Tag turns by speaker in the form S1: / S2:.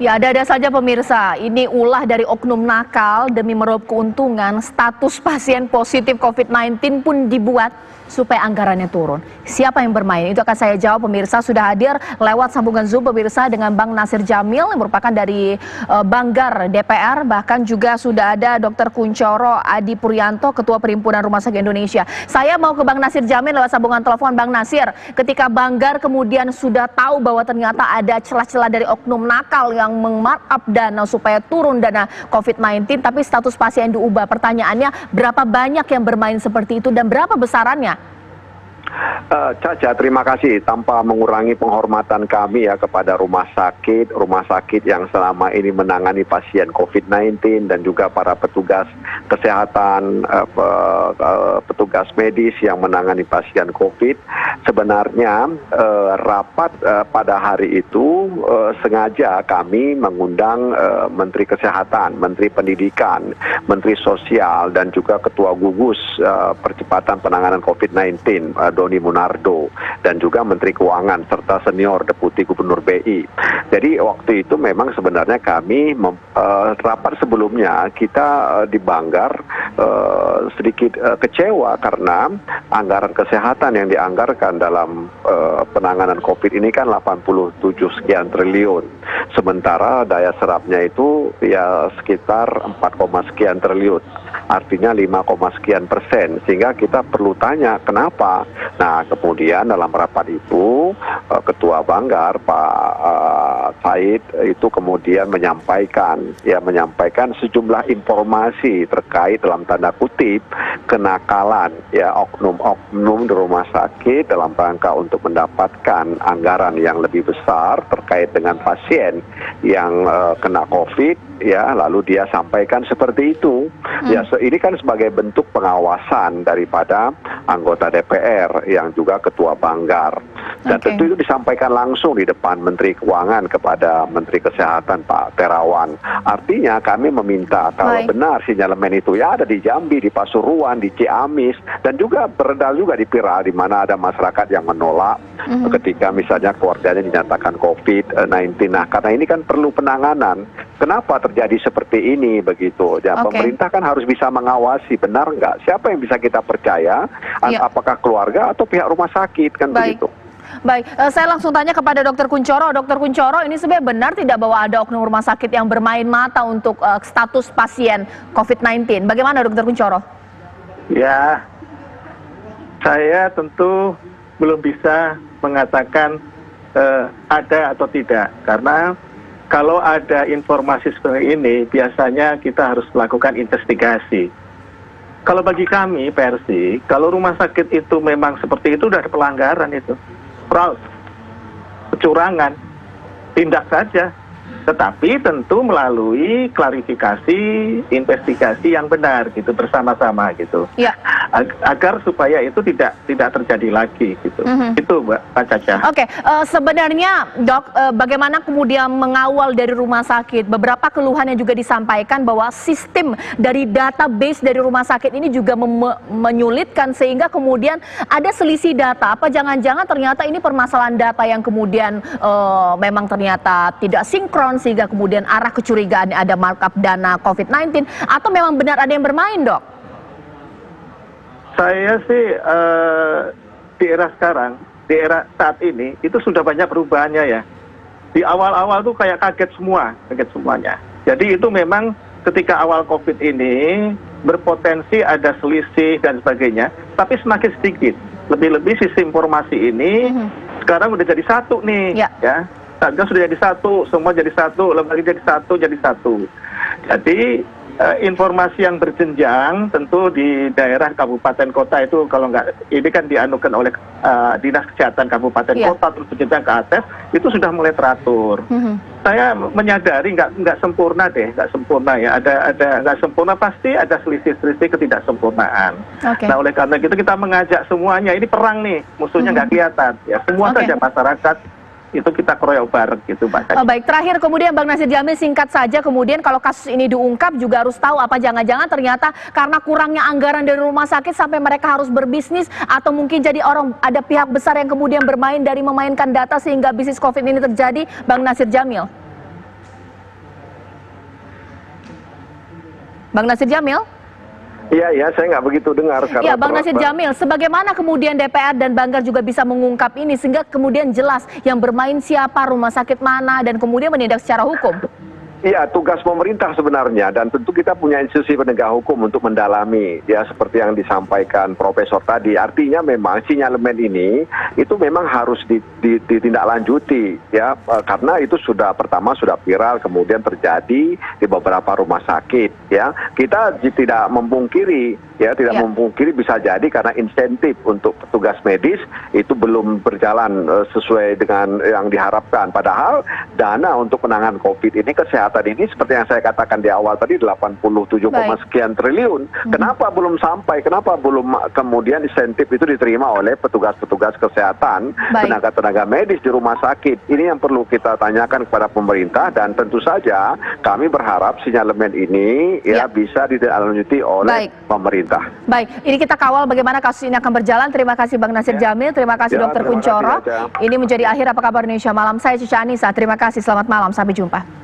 S1: Ya, ada saja pemirsa, ini ulah dari oknum nakal demi meraup keuntungan, status pasien positif COVID-19 pun dibuat supaya anggarannya turun. Siapa yang bermain? Itu akan saya jawab pemirsa. Sudah hadir lewat sambungan Zoom pemirsa dengan Bang Nasir Jamil yang merupakan dari Banggar DPR. Bahkan juga sudah ada Dr. Kunchoro Adi Puryanto, Ketua Perhimpunan Rumah Sakit Indonesia. Saya mau ke Bang Nasir Jamil lewat sambungan telepon. Bang Nasir, ketika Banggar kemudian sudah tahu bahwa ternyata ada celah-celah dari oknum nakal yang meng-markup dana supaya turun dana COVID-19, tapi status pasien diubah. Pertanyaannya, berapa banyak yang bermain seperti itu dan berapa besarannya?
S2: Caca, terima kasih. Tanpa mengurangi penghormatan kami ya kepada rumah sakit yang selama ini menangani pasien COVID-19 dan juga para petugas kesehatan, petugas medis yang menangani pasien COVID. Sebenarnya rapat pada hari itu sengaja kami mengundang Menteri Kesehatan, Menteri Pendidikan, Menteri Sosial dan juga Ketua Gugus Percepatan Penanganan COVID-19 Doni Munardo dan juga Menteri Keuangan serta senior Deputi Gubernur BI. Jadi waktu itu memang sebenarnya kami rapat sebelumnya kita di Banggar sedikit kecewa karena anggaran kesehatan yang dianggarkan dalam penanganan COVID ini kan 87 sekian triliun. Sementara daya serapnya itu ya sekitar 4, sekian triliun. Artinya 5, sekian persen. Sehingga kita perlu tanya kenapa. Nah, kemudian dalam rapat itu Ketua Banggar Pak Said itu kemudian menyampaikan sejumlah informasi terkait dalam tanda kutip kenakalan ya oknum-oknum di rumah sakit dalam rangka untuk mendapatkan anggaran yang lebih besar terkait dengan pasien yang kena COVID ya, lalu dia sampaikan seperti itu. Ya, ini kan sebagai bentuk pengawasan daripada anggota DPR yang juga Ketua Banggar. Dan tentu itu disampaikan langsung di depan Menteri Keuangan kepada Menteri Kesehatan Pak Terawan. Artinya kami meminta kalau benar sinyalemen itu ya ada di Jambi, di Pasuruan, di Ciamis, dan juga beredar juga di Piral di mana ada masyarakat yang menolak ketika misalnya keluarganya dinyatakan COVID-19. Nah, karena ini kan perlu penanganan. Kenapa terjadi seperti ini begitu? Ya, pemerintah kan harus bisa mengawasi benar nggak? Siapa yang bisa kita percaya? Apakah keluarga atau pihak rumah sakit kan begitu?
S1: Baik, saya langsung tanya kepada Dr. Kunchoro. Dr. Kunchoro, ini sebenarnya benar tidak bahwa ada oknum rumah sakit yang bermain mata untuk status pasien COVID-19? Bagaimana Dr. Kunchoro?
S3: Ya, saya tentu belum bisa mengatakan ada atau tidak. Karena kalau ada informasi seperti ini, biasanya kita harus melakukan investigasi. Kalau bagi kami, Persi, kalau rumah sakit itu memang seperti itu, sudah ada pelanggaran itu. Fraud, kecurangan, tindak saja. Tetapi tentu melalui klarifikasi, investigasi yang benar gitu bersama-sama gitu. Ya. Agar supaya itu tidak terjadi lagi gitu. Itu Mbak Caca.
S1: Oke, sebenarnya Dok, bagaimana kemudian mengawal dari rumah sakit? Beberapa keluhan yang juga disampaikan bahwa sistem dari database dari rumah sakit ini juga menyulitkan sehingga kemudian ada selisih data. Apa jangan-jangan ternyata ini permasalahan data yang kemudian memang ternyata tidak sinkron sehingga kemudian arah kecurigaan ada markup dana COVID-19 atau memang benar ada yang bermain, Dok?
S3: Saya sih di era sekarang, di era saat ini itu sudah banyak perubahannya ya. Di awal-awal tuh kayak kaget semuanya. Jadi itu memang ketika awal COVID ini berpotensi ada selisih dan sebagainya, tapi semakin sedikit. Lebih-lebih sistem informasi ini sekarang udah jadi satu nih, ya. Satgas sudah jadi satu, semua jadi satu, lembaga jadi satu. Jadi informasi yang berjenjang tentu di daerah kabupaten kota itu kalau nggak ini kan dianukan oleh dinas kesehatan kabupaten kota terus berjenjang ke atas itu sudah mulai teratur. Saya menyadari nggak sempurna nggak sempurna ya, ada nggak sempurna pasti ada selisih-selisih ketidaksempurnaan. Nah oleh karena itu kita mengajak semuanya, ini perang nih musuhnya nggak kelihatan ya, semua saja masyarakat itu kita keroyok bareng gitu Mbak.
S1: Baik, terakhir kemudian Bang Nasir Jamil singkat saja kemudian kalau kasus ini diungkap juga harus tahu apa jangan-jangan ternyata karena kurangnya anggaran dari rumah sakit sampai mereka harus berbisnis atau mungkin jadi ada pihak besar yang kemudian bermain dari memainkan data sehingga bisnis COVID ini terjadi, Bang Nasir Jamil. Bang Nasir Jamil?
S2: Iya, saya nggak begitu dengar.
S1: Iya, Bang Nasir Jamil, sebagaimana kemudian DPR dan Banggar juga bisa mengungkap ini sehingga kemudian jelas yang bermain siapa, rumah sakit mana, dan kemudian menindak secara hukum?
S2: Iya, tugas pemerintah sebenarnya, dan tentu kita punya institusi penegak hukum untuk mendalami, ya seperti yang disampaikan Profesor tadi. Artinya memang sinyalemen ini itu memang harus ditindaklanjuti, ya karena itu pertama sudah viral, kemudian terjadi di beberapa rumah sakit, ya. Kita tidak memungkiri, memungkiri bisa jadi karena insentif untuk petugas medis itu belum berjalan sesuai dengan yang diharapkan. Padahal dana untuk penanganan COVID ini, kesehatan ini seperti yang saya katakan di awal tadi 87, sekian triliun. Kenapa belum sampai? Kenapa belum kemudian insentif itu diterima oleh petugas-petugas kesehatan, tenaga-tenaga medis di rumah sakit? Ini yang perlu kita tanyakan kepada pemerintah, dan tentu saja kami berharap sinyalemen ini bisa ditindaklanjuti oleh pemerintah.
S1: Baik, ini kita kawal bagaimana kasus ini akan berjalan. Terima kasih Bang Nasir Jamil, terima kasih Dr. Kunchoro. Ini menjadi akhir Apa Kabar Indonesia Malam. Saya Cica Anissa, terima kasih, selamat malam, sampai jumpa.